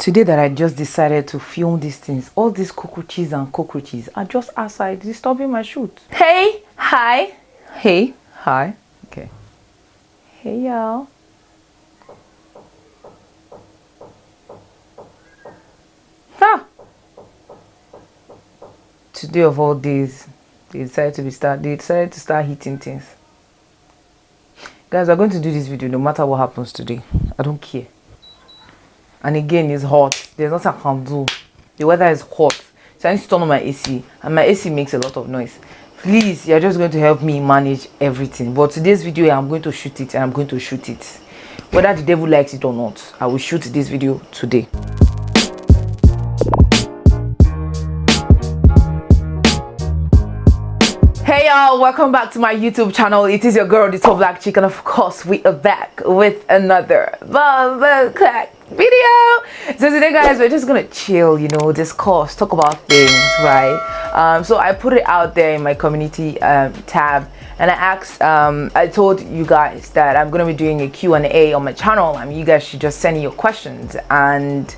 Today that I just decided to film these things, all these cockroaches and cockroaches are just outside disturbing my shoot. Hey, hi, hey, hi, okay. Hey y'all. Ah. Today of all days, they decided to start hitting things. Guys, we're going to do this video no matter what happens today. I don't care. And again, it's hot. There's nothing I can do. The weather is hot. So I need to turn on my AC. And my AC makes a lot of noise. Please, you're just going to help me manage everything. But today's video, I'm going to shoot it and I'm going to shoot it. Whether the devil likes it or not, I will shoot this video today. Hey y'all, welcome back to my YouTube channel. It is your girl, the Tall Black Chick, and of course we are back with another video. So today, guys, we're just gonna chill, discuss, talk about things, right? So I put it out there in my community tab, and I asked, I told you guys that I'm gonna be doing a Q&A on my channel, and you guys should just send in your questions. And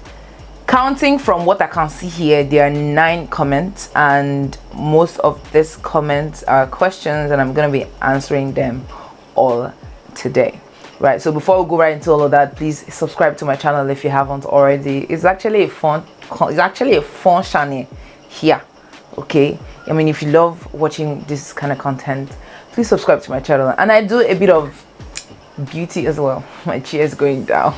counting from what I can see here, there are 9 comments, and most of these comments are questions, and I'm gonna be answering them all today. Right, so before we go right into all of that, please subscribe to my channel if you haven't already. It's actually a fun channel here. Okay, I mean, if you love watching this kind of content, please subscribe to my channel. And I do a bit of beauty as well. My chair is going down.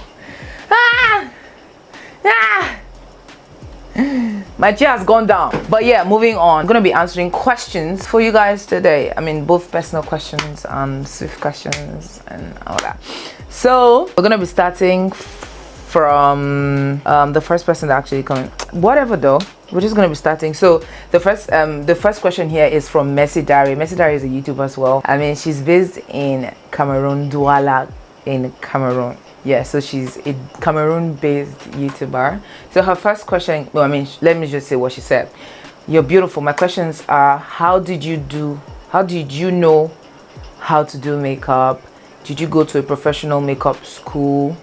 My chair has gone down. But yeah, moving on, I'm gonna be answering questions for you guys today. I mean, both personal questions and swift questions and all that. So we're gonna be starting from the first person that actually coming. Whatever though, we're just gonna be starting. So the first question here is from Messi Dari. Messi Dari is a YouTuber as well. I mean, she's based in Cameroon, Douala in Cameroon. Yeah, so she's a Cameroon-based YouTuber. So her first question, well, I mean, let me just say what she said. You're beautiful. My questions are, how did you know how to do makeup? Did you go to a professional makeup school?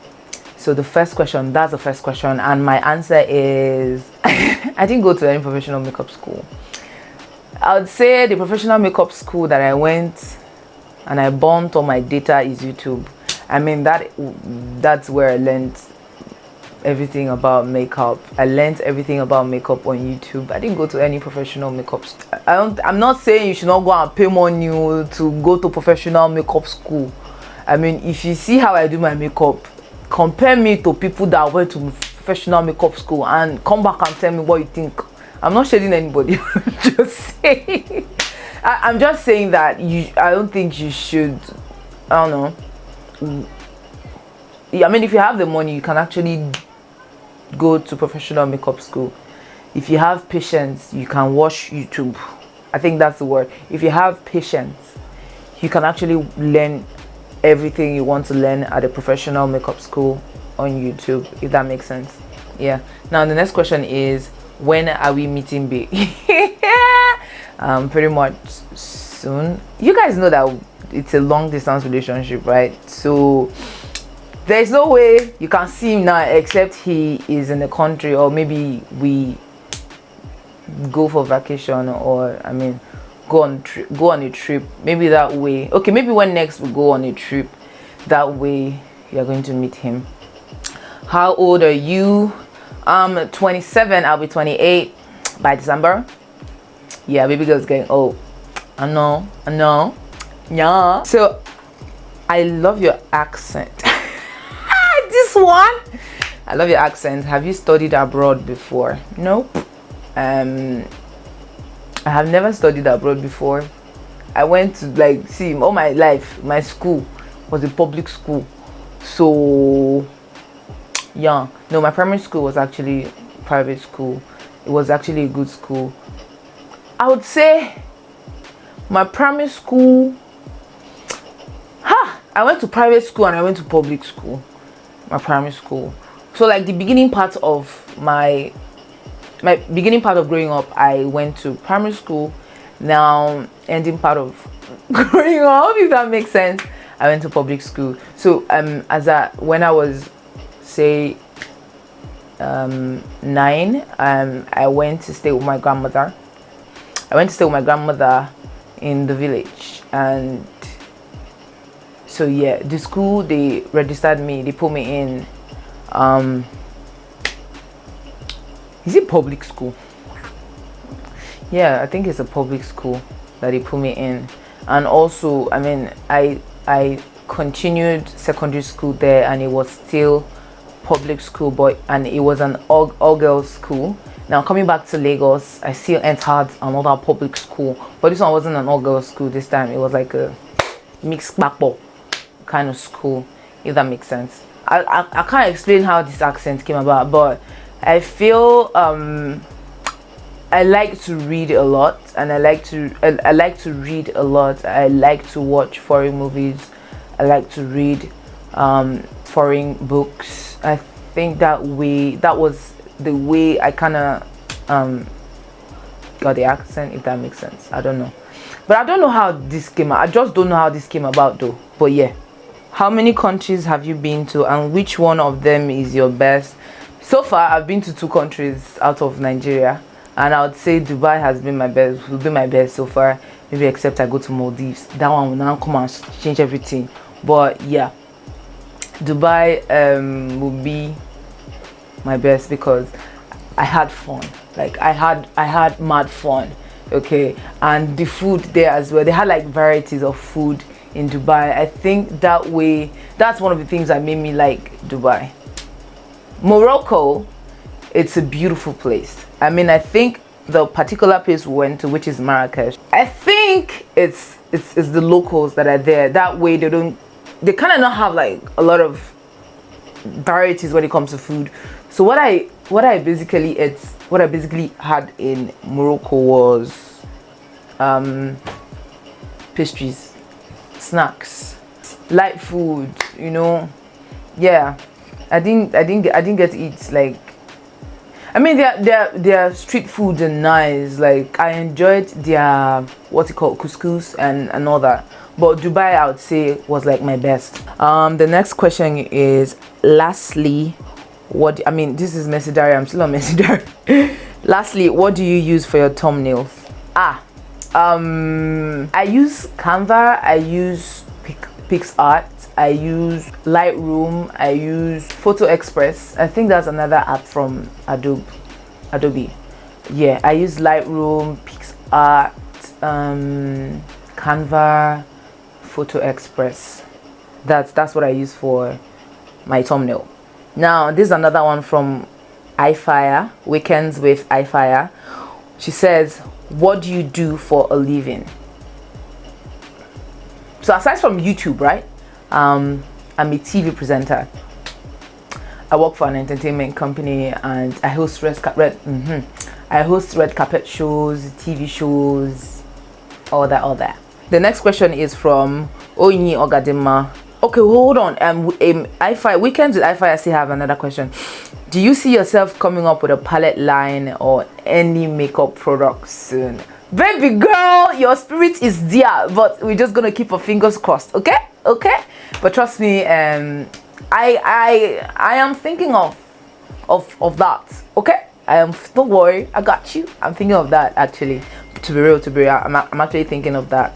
So the first question, that's the first question. And my answer is, I didn't go to any professional makeup school. I would say the professional makeup school that I went and I burnt all my data is YouTube. I mean, that's where I learned everything about makeup. I learned everything about makeup on YouTube. I didn't go to any professional makeup. I'm not saying you should not go and pay money to go to professional makeup school. I mean, if you see how I do my makeup, compare me to people that went to professional makeup school and come back and tell me what you think. I'm not shading anybody. Just saying. I'm just saying that I don't think you should. I don't know. I mean, if you have the money, you can actually go to professional makeup school. If you have patience, you can watch YouTube. I think that's the word. If you have patience, you can actually learn everything you want to learn at a professional makeup school on YouTube, if that makes sense. Yeah. Now the next question is, when are we meeting babe? Pretty much soon. You guys know that it's a long distance relationship, right? So there's no way you can see him now except he is in the country, or maybe we go for vacation, or I mean go on a trip, maybe that way. Okay, maybe when next we go on a trip, that way you're going to meet him. How old are you? 27. I'll be 28 by December. Yeah, baby girl's getting old. I know. Yeah. So I love your accent. This one, I love your accent. Have you studied abroad before? Nope. I have never studied abroad before. I went to all my life, my school was a public school. So yeah, no, my primary school was actually private school. It was actually a good school. I would say my primary school, I went to private school and I went to public school. My primary school. So like the beginning part of my beginning part of growing up, I went to primary school. Now ending part of growing up, if that makes sense, I went to public school. So when I was, say, 9, I went to stay with my grandmother. I went to stay with my grandmother in the village, and so yeah, the school, they registered me, they put me in is it public school? Yeah, I think it's a public school that they put me in. And also, I mean, I continued secondary school there, and it was still public school, but and it was an all girls school. Now coming back to Lagos, I still entered another public school, but this one wasn't an all girls school this time. It was like a mixed backball kind of school, if that makes sense. I can't explain how this accent came about, but I feel I like to read a lot, and I like to read a lot. I like to watch foreign movies. I like to read foreign books. I think that was the way I kind of got the accent, if that makes sense. I don't know, but I don't know how this came out. I just don't know how this came about though. But yeah, how many countries have you been to, and which one of them is your best? So far I've been to 2 countries out of Nigeria, and I would say Dubai has been my best, will be my best so far, maybe except I go to Maldives. That one will now come and change everything. But yeah, Dubai will be my best because I had fun. Like I had mad fun. Okay, and the food there as well, they had like varieties of food in Dubai. I think that's one of the things that made me like Dubai. Morocco, it's a beautiful place. I mean, I think the particular place we went to, which is Marrakesh, I think it's the locals that are there. That way they kind of not have like a lot of varieties when it comes to food. So what I basically had in Morocco was pastries, snacks, light food, you know. Yeah, I didn't get to eat like, I mean, their street food are nice. Like I enjoyed their what's it called, couscous and all that. But Dubai, I would say, was like my best. The next question is, lastly, this is Messi Diary. I'm still on Messi Diary. Lastly, what do you use for your thumbnails? I use Canva. I use PixArt. I use Lightroom. I use Photo Express. I think that's another app from Adobe. Yeah, I use Lightroom, PixArt, Canva, Photo Express. That's what I use for my thumbnail. Now this is another one from iFire, Weekends with iFire. She says, what do you do for a living? So aside from YouTube, right, I'm a TV presenter. I work for an entertainment company, and I host red carpet shows, TV shows, all that. The next question is from Onyi Ogadima. Okay, hold on. iFire, Weekends with iFire, I still have another question. Do you see yourself coming up with a palette line or any makeup products soon? Baby girl, your spirit is there, but we're just gonna keep our fingers crossed. Okay. But trust me, I am thinking of that. Okay, don't worry, I got you. I'm thinking of that actually. To be real, I'm actually thinking of that.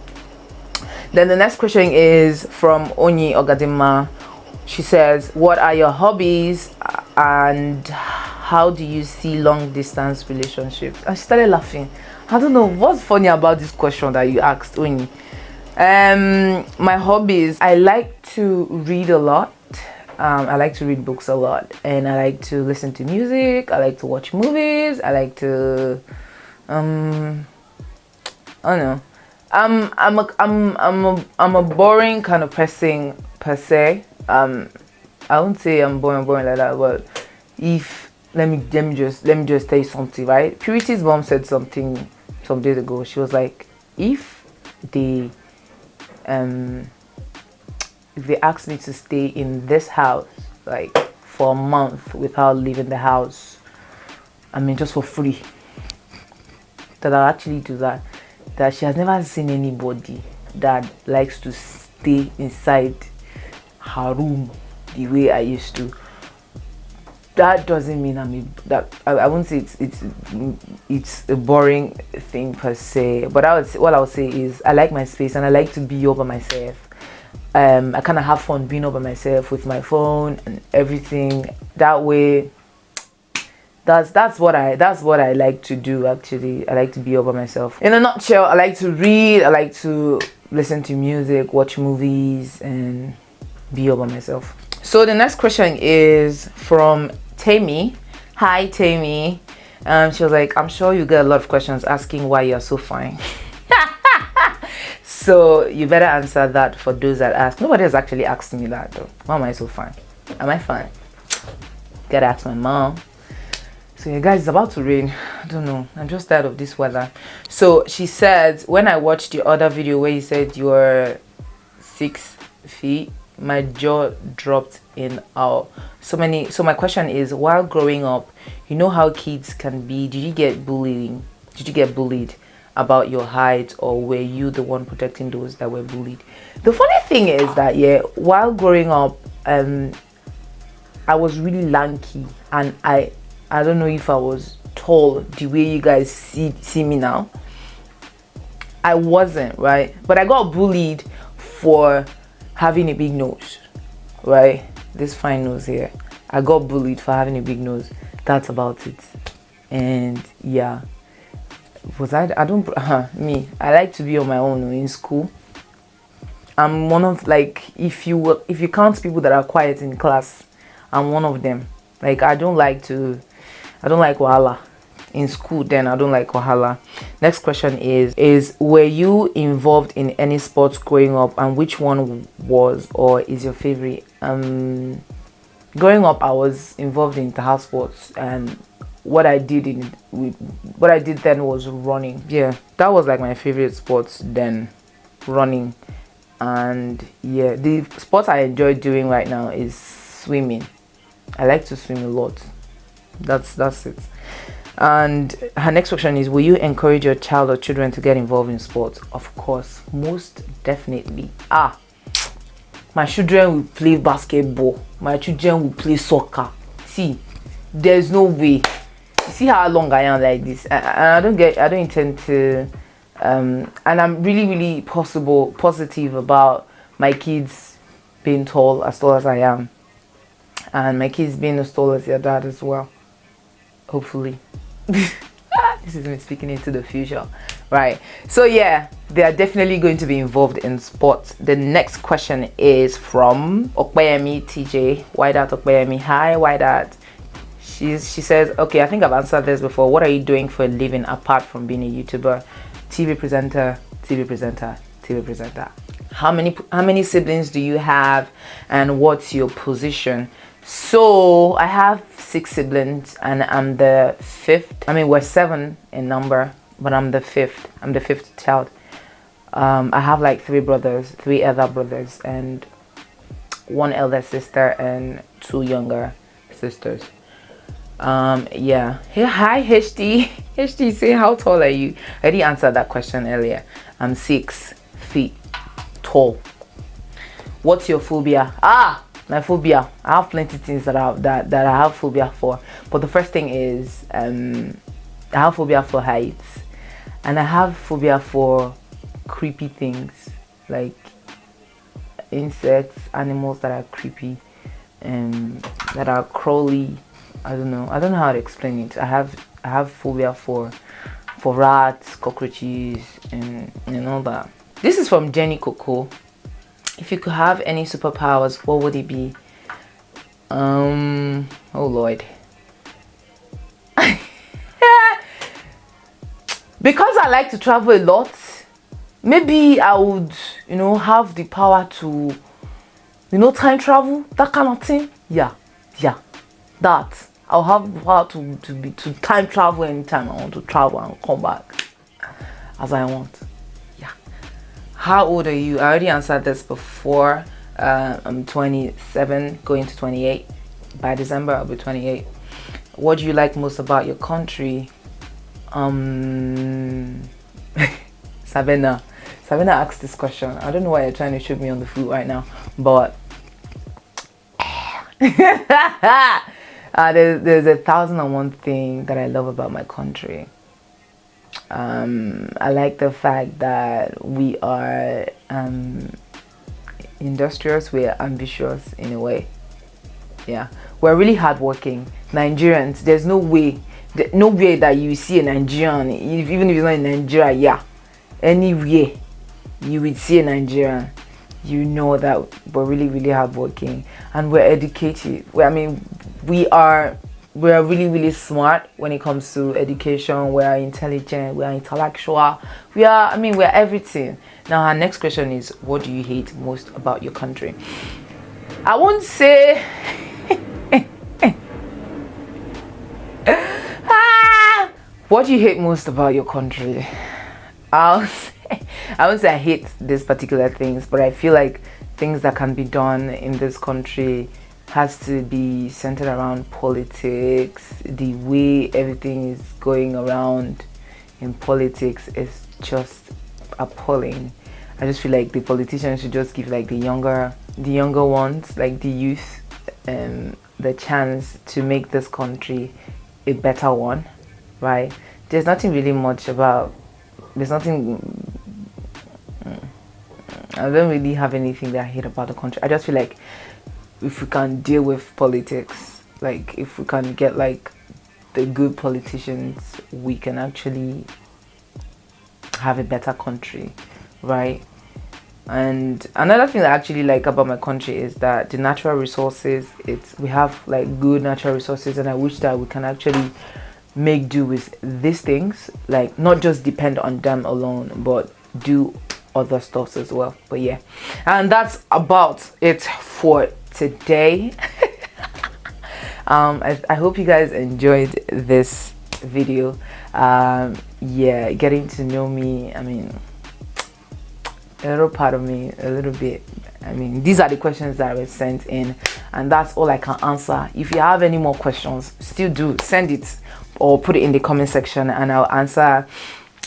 Then the next question is from Onyi Ogadima. She says, what are your hobbies and how do you see long distance relationships? I started laughing. I don't know what's funny about this question that you asked, Onyi. My hobbies, I like to read a lot. I like to read books a lot, and I like to listen to music. I like to watch movies. I like to I don't know. I'm a boring kind of person per se. I won't say I'm boring like that, but let me just tell you something, right? Purity's mom said something some days ago. She was like, if they asked me to stay in this house like for a month without leaving the house, I mean just for free, that I'll actually do that. That she has never seen anybody that likes to stay inside her room the way I used to. that doesn't mean I won't say it's a boring thing per se, but what I would say is I like my space and I like to be all by myself. I kind of have fun being all by myself with my phone and everything. That way, that's what I like to do. Actually, I like to be all by myself. In a nutshell, I like to read, I like to listen to music, watch movies, and be all by myself. So the next question is from Tammy. Hi Tammy. She was like, I'm sure you get a lot of questions asking why you're so fine. So you better answer that for those that ask. Nobody has actually asked me that though. Why am I so fine? Am I fine? Gotta ask my mom. So you guys, it's about to rain. I don't know. I'm just tired of this weather. So she said, when I watched the other video where you said you were 6 feet, my jaw dropped in awe. So my question is, while growing up, you know how kids can be, did you get bullied about your height, or were you the one protecting those that were bullied? The funny thing is that, yeah, while growing up, I was really lanky, and I don't know if I was tall the way you guys see me now. I wasn't, right? But I got bullied for having a big nose, right? This fine nose here. I got bullied for having a big nose. That's about it. And yeah, me, I like to be on my own in school. I'm one of, like, if you count people that are quiet in class, I'm one of them. Like, I don't like wahala in school. Then I don't like wahala. Next question is were you involved in any sports growing up, and which one was or is your favorite? Growing up, I was involved in the house sports, and what I did then was running. Yeah, that was like my favorite sports then, running. And yeah, the sport I enjoy doing right now is swimming. I like to swim a lot. That's it. And her next question is, will you encourage your child or children to get involved in sports? Of course, most definitely. My children will play basketball. My children will play soccer. See, there's no way. See how long I am like this. And I don't intend to and I'm really positive about my kids being tall as I am, and my kids being as tall as their dad as well, hopefully. This is me speaking into the future, right? So yeah, they are definitely going to be involved in sports. The next question is from Okpeyemi TJ. Why that, Okpeyemi? Hi, why that? She says, okay, I think I've answered this before. What are you doing for a living apart from being a YouTuber? TV presenter. How many siblings do you have, and what's your position? So I have 6 siblings, and I'm the 5th. I mean, we're 7 in number, but I'm the 5th. I'm the 5th child. I have like 3 elder brothers, and 1 elder sister and 2 younger sisters. Yeah. Hey, hi HD. HD, say how tall are you? I already answered that question earlier. I'm 6 feet tall. What's your phobia? My phobia. I have plenty of things that I have phobia for. But the first thing is I have phobia for heights, and I have phobia for creepy things like insects, animals that are creepy and that are crawly. I don't know how to explain it. I have phobia for rats, cockroaches, and all that. This is from Jenny Coco. If you could have any superpowers, what would it be? Oh Lord. Because I like to travel a lot, maybe I would, have the power to, time travel, that kind of thing. Yeah, that. I'll have the power to time travel anytime I want to travel and come back as I want. Yeah. How old are you? I already answered this before. I'm 27, going to 28. By December, I'll be 28. What do you like most about your country? Sabina asked this question. I don't know why you're trying to shoot me on the foot right now, but There's 1,001 thing that I love about my country. I like the fact that we are industrious, we're ambitious in a way. Yeah, we're really hardworking. Nigerians, there's no way that you see a Nigerian, even if it's not in Nigeria, yeah, anywhere you would see a Nigerian, you know that we're really hardworking and we're educated. We're really smart when it comes to education. We're intelligent, we're intellectual, we're everything. Now our next question is, what do you hate most about your country? I won't say what do you hate most about your country? I won't say I hate these particular things, but I feel like things that can be done in this country has to be centered around politics. The way everything is going around in politics is just appalling. I just feel like the politicians should just give like the younger ones, like the youth, the chance to make this country a better one, right? There's nothing really much about. There's nothing. I don't really have anything that I hate about the country. I just feel like if we can deal with politics, like if we can get like the good politicians, we can actually have a better country, right? And another thing that I actually like about my country is that the natural resources, we have like good natural resources, and I wish that we can actually make do with these things, like not just depend on them alone, but do other stuff as well. But yeah, and that's about it for today. I hope you guys enjoyed this video. Yeah, getting to know me, I mean, a little part of me, a little bit. I mean, these are the questions that were sent in, and that's all I can answer. If you have any more questions, still do send it or put it in the comment section, and I'll answer.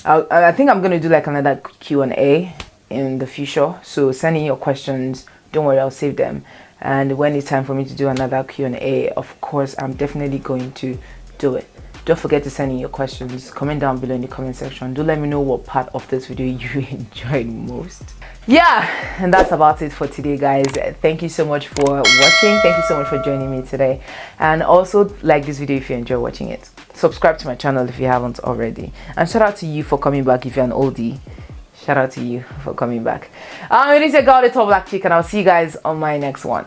I think I'm going to do like another Q&A in the future, so send in your questions. Don't worry, I'll save them, and when it's time for me to do another Q&A, of course I'm definitely going to do it. Don't forget to send in your questions. Comment down below in the comment section. Do let me know what part of this video you enjoyed most. Yeah, and that's about it for today, guys. Thank you so much for watching. Thank you so much for joining me today, and also like this video if you enjoy watching it. Subscribe to my channel if you haven't already, and shout out to you for coming back. If you're an oldie, shout out to you for coming back. It is your girl, the tall black chick, and I'll see you guys on my next one.